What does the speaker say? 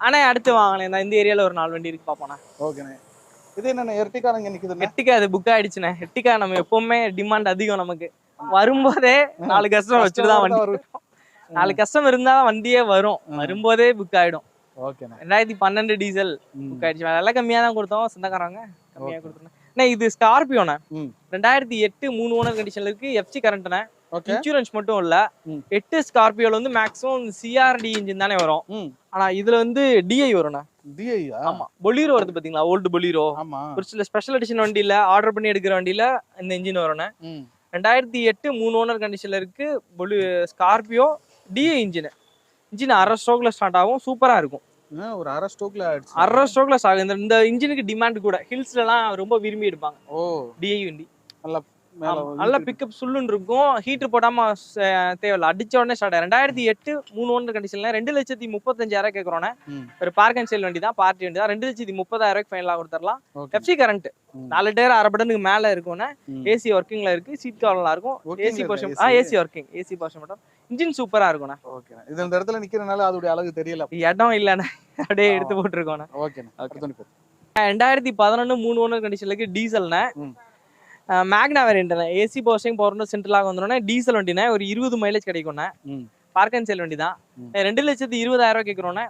ஆனா அடுத்து வாங்கலாம். இந்த ஏரியால ஒரு 4 வண்டி இருக்கு பாப்போண்ணா. ஓகேண்ணே. இது என்னண்ணே எர்டிகா இங்க நிக்குதுண்ணே? எர்டிகா அது புக் ஆயிடுச்சுண்ணே. எர்டிகா நம்ம எப்பவுமே டிமாண்ட் அதிகம் நமக்கு. வரும்போதே 4 கஸ்டமர் வச்சுட்டு தான் வண்டி வரும். 4 கஸ்டமர் இருந்தா வண்டியே வரும். வரும்போதே புக் ஆயிடும். ஓகேண்ணே. 2012 டீசல் புக் ஆயிடுச்சு. விலை கம்மியா தான் கொடுத்தோம். சொந்தக்காரங்க கம்மியா கொடுத்துருந்தேன். இது ஸ்கார்பியோண்ணே. 2008 3 ஓனர் கண்டிஷன்ல இருக்கு. எஃப்சி கரண்ட்ண்ணே. இன்சூரன்ஸ் மட்டும் இல்ல. 8 ஸ்கார்பியோல வந்து மேக்ஸிமம் சிஆர்டி இன்ஜின் தானே வரும். ஆனா இதுல வந்து டிஐ வரும்ண்ணே. டிஐ? ஆமா. பொலீரோ வருது பாத்தீங்களா? Old Bolero. ஒரு சில ஸ்பெஷல் எடிஷன் வண்டியில ஆர்டர் பண்ணி எடுக்கிற வண்டியில இந்த இன்ஜின் வரும்ண்ணே. 2008 3 ஓனர் கண்டிஷன்ல இருக்கு. Scorpio DI engine. இன்ஜின் 1/2 ஸ்ட்ரோக்ல ஸ்டார்ட் ஆகும். சூப்பரா இருக்கும். ஒரு 1/2 ஸ்ட்ரோக்ல ஆயிடுச்சு. 1/2 ஸ்ட்ரோக்ல ஸ்டார்ட். இந்த இன்ஜினுக்கு டிமாண்ட் கூட. ஹில்ஸ்ல எல்லாம் ரொம்ப விரும்பி எடுப்பாங்க. டிஐ வண்டி நல்ல பிக்கப் சுல்லுன்னு இருக்கும். ஹீட்டர் போடாம தேவையில்ல. அடிச்ச உடனே ஸ்டார்ட் ஆகும். 2008 3 ஓனர் கண்டிஷன்ல 2,35,000 கேக்குறோண்ணே. ஒரு பார்க் அண்ட் சேல் வண்டி தான். பார்ட்டி வண்டி தான். 2,30,000 ஃபைனலா கொடுத்துடலாம். எஃப்சி கரண்ட் 4 டயர் 1/2 பட்டனுக்கு மேல இருக்கும்ண்ணே. ஏசி ஒர்க்கிங்ல இருக்கு. சீட் கவர் நல்லா இருக்கும். AC portion AC working. AC portion மட்டும். இன்ஜின் சூப்பரா இருக்கும்ண்ணே. ஓகேண்ணே. இது இந்த இடத்துல நிக்கிறனால அதோட அழகு தெரியல. இடம் இல்லண்ணே. அப்படியே எடுத்து போட்டுருக்கோண்ணே. ஓகேண்ணே. 2011 3 ஓனர் கண்டிஷன்ல இருக்கு. டீசல்ண்ணே. மேக்னா வேரியன்ட்ண்ணே. ஏசி போர்ஷன் பவர் சென்ட்ரலாக வந்துடும். டீசல் வண்டிண்ணே. ஒரு 20 மைலேஜ் கிடைக்கும்ண்ணே. பார்க் அண்ட் சேல் வண்டி தான். 2,20,000 கேட்குறோண்ணே.